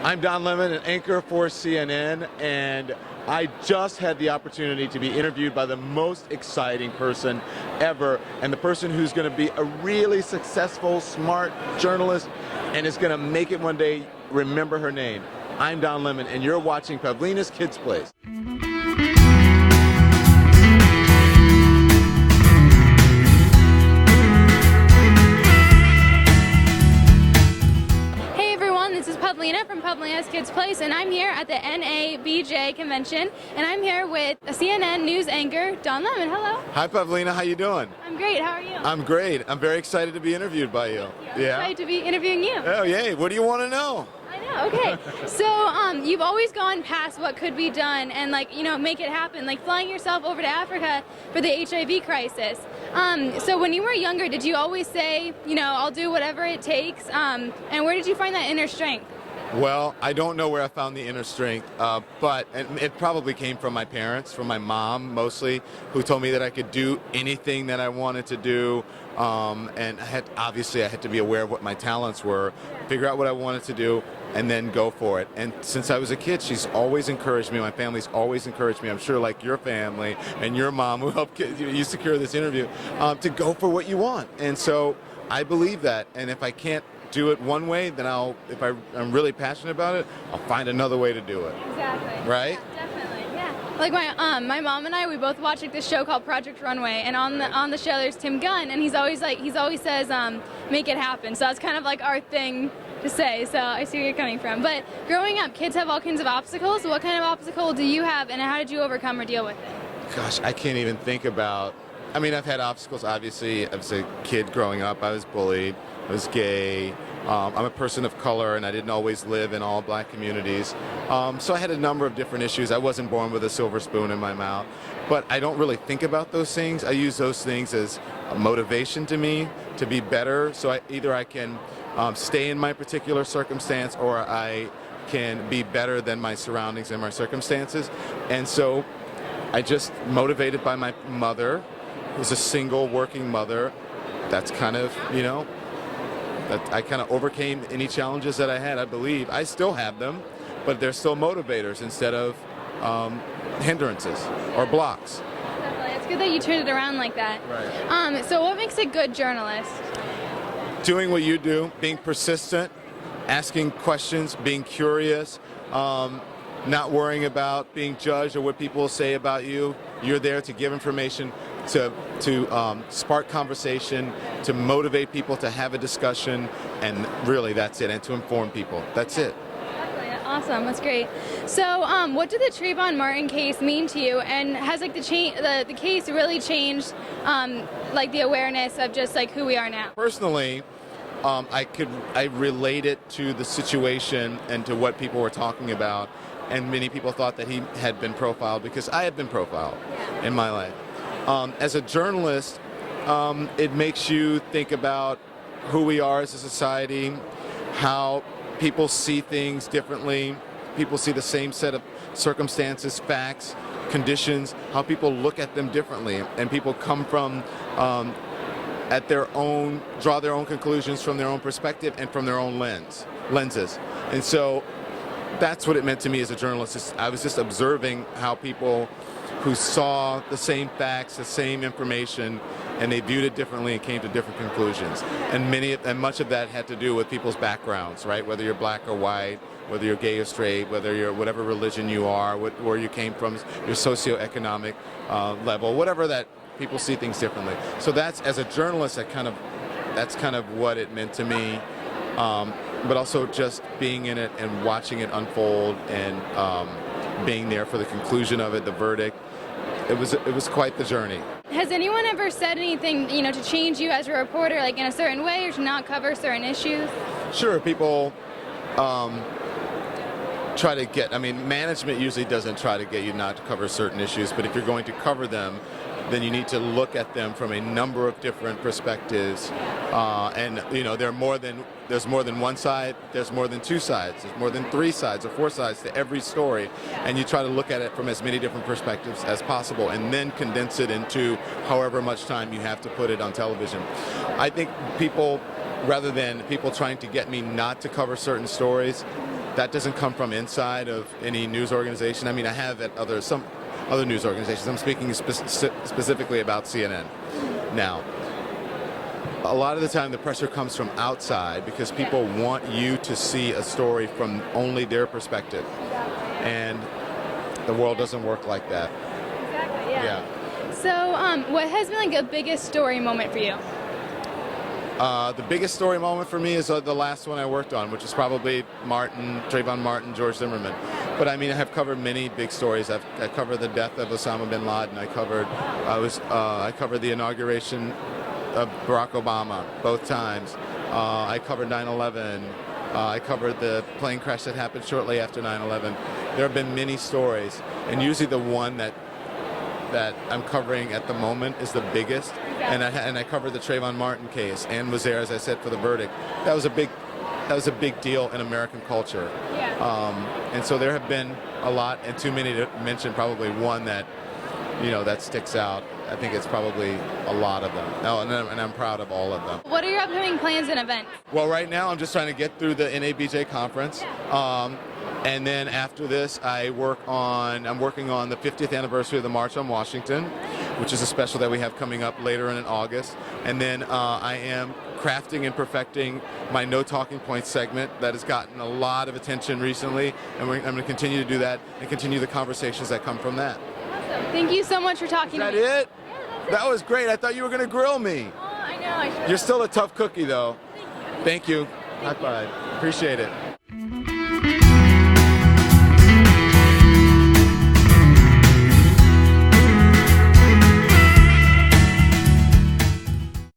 I'm Don Lemon, an anchor for CNN, and I just had the opportunity to be interviewed by the most exciting person ever, and the person who's going to be a really successful, smart journalist and is going to make it one day. Remember her name. I'm Don Lemon, and you're watching Pavlina's Kidz Place. Pavlina from Pavlina's Kidz Place, and I'm here at the NABJ Convention, and I'm here with a CNN news anchor, Don Lemon. Hello. Hi, Pavlina. How you doing? I'm great. How are you? I'm great. I'm very excited to be interviewed by you. I'm excited to be interviewing you. Oh, yay. What do you want to know? I know. Okay. So, you've always gone past what could be done and, make it happen, like flying yourself over to Africa for the HIV crisis. So when you were younger, did you always say, I'll do whatever it takes? And where did you find that inner strength? Well, I don't know where I found the inner strength, but it probably came from my parents, from my mom mostly, who told me that I could do anything that I wanted to do. And obviously I had to be aware of what my talents were, figure out what I wanted to do, and then go for it. And since I was a kid, she's always encouraged me. My family's always encouraged me. I'm sure like your family and your mom who helped you secure this interview, to go for what you want. And so I believe that. And if I can't do it one way, then if I'm really passionate about it, I'll find another way to do it. Exactly. Right? Yeah, definitely. Yeah. Like my mom and I, we both watch this show called Project Runway, and on the show there's Tim Gunn, and he always says make it happen. So that's kind of like our thing to say. So I see where you're coming from. But growing up, kids have all kinds of obstacles. What kind of obstacle do you have, and how did you overcome or deal with it? Gosh, I can't even think about. I mean, I've had obstacles, obviously. As a kid growing up, I was bullied, I was gay, I'm a person of color, and I didn't always live in all black communities. So I had a number of different issues. I wasn't born with a silver spoon in my mouth, but I don't really think about those things. I use those things as a motivation to me to be better. So either I can stay in my particular circumstance, or I can be better than my surroundings and my circumstances. And so I just motivated by my mother, was a single working mother. That's kind of, that I kind of overcame any challenges that I had, I believe. I still have them, but they're still motivators instead of hindrances or blocks. Definitely. It's good that you turned it around like that. Right. So what makes a good journalist? Doing what you do, being persistent, asking questions, being curious, not worrying about being judged or what people will say about you. You're there to give information, to spark conversation, to motivate people to have a discussion, and really that's it, and to inform people. That's it. Exactly. Awesome. That's great. So what did the Trayvon Martin case mean to you, and has the case really changed the awareness of just who we are now? Personally, I relate it to the situation and to what people were talking about, and many people thought that he had been profiled because I had been profiled in my life. As a journalist, it makes you think about who we are as a society, how people see things differently, people see the same set of circumstances, facts, conditions, how people look at them differently, and people come from draw their own conclusions from their own perspective and from their own lenses. And so that's what it meant to me as a journalist. I was just observing how people who saw the same facts, the same information, and they viewed it differently and came to different conclusions. And much of that had to do with people's backgrounds, right? Whether you're black or white, whether you're gay or straight, whether you're whatever religion you are, where you came from, your socioeconomic level, whatever that. People see things differently. So that's, as a journalist, that's kind of what it meant to me. But also just being in it and watching it unfold and being there for the conclusion of it, the verdict. It was quite the journey. Has anyone ever said anything, to change you as a reporter, in a certain way, or to not cover certain issues? Sure, people try to get. Management usually doesn't try to get you not to cover certain issues, but if you're going to cover them, then you need to look at them from a number of different perspectives. And there's more than one side, there's more than two sides, there's more than three sides or four sides to every story. And you try to look at it from as many different perspectives as possible and then condense it into however much time you have to put it on television. I think people, rather than people trying to get me not to cover certain stories, that doesn't come from inside of any news organization. I mean, I have at some other news organizations. I'm speaking specifically about CNN now. A lot of the time the pressure comes from outside because people want you to see a story from only their perspective. And the world doesn't work like that. Exactly, yeah. So what has been like the biggest story moment for you? The biggest story moment for me is the last one I worked on, which is probably Trayvon Martin, George Zimmerman. But I mean, I have covered many big stories. I covered the death of Osama bin Laden. I covered the inauguration of Barack Obama both times. I covered 9/11. I covered the plane crash that happened shortly after 9/11. There have been many stories, and usually the one that I'm covering at the moment is the biggest. And I covered the Trayvon Martin case and was there, as I said, for the verdict. That was a big deal in American culture. And so there have been a lot, and too many to mention. Probably one that that sticks out. I think it's probably a lot of them. Oh, and I'm proud of all of them. What are your upcoming plans and events? Well, right now I'm just trying to get through the NABJ conference. And then after this, I'm working on the 50th anniversary of the March on Washington, which is a special that we have coming up later in August. And then I am crafting and perfecting my No Talking Points segment that has gotten a lot of attention recently. And I'm going to continue to do that and continue the conversations that come from that. Awesome. Thank you so much for talking to me. Is that it? Yeah, that's it. That was great. I thought you were going to grill me. Oh, I know. I should. You're still a tough cookie, though. Thank you. Thank you. High five. Appreciate it.